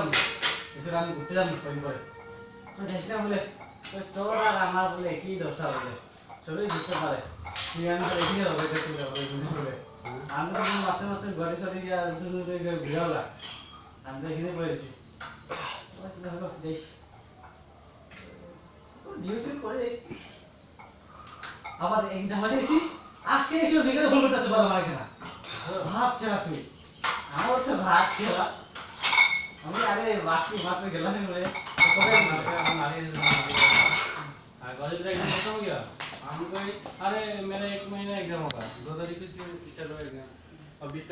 যাম এসে আমি ঘুরতে যাম ফোন করে তো যাইস না বলে তোর আর আমার বলে কি দশা বলে সবই বুঝতে পারে তুই আমি তো এগিয়ে হবে দেখতে হবে বলে আমি তো মাসে মাসে ঘরে সাথে গিয়ে ঘুরাওলা আমি তো এখানে বলেছি দেশ নিউজে করে এসেছি আবার একদম মানে এসেছি আজকে এসে বিকেলে ফোন করতেছে বলো আমার এখানে ভাব খেলা তুই আমার হচ্ছে ভাগ খেলা আমি আরে বাকি মাত্র গেলাম বলে अरे मेरा 1 महीना एग्जाम होगा 2 तारीख से स्टार्ट होगा और 20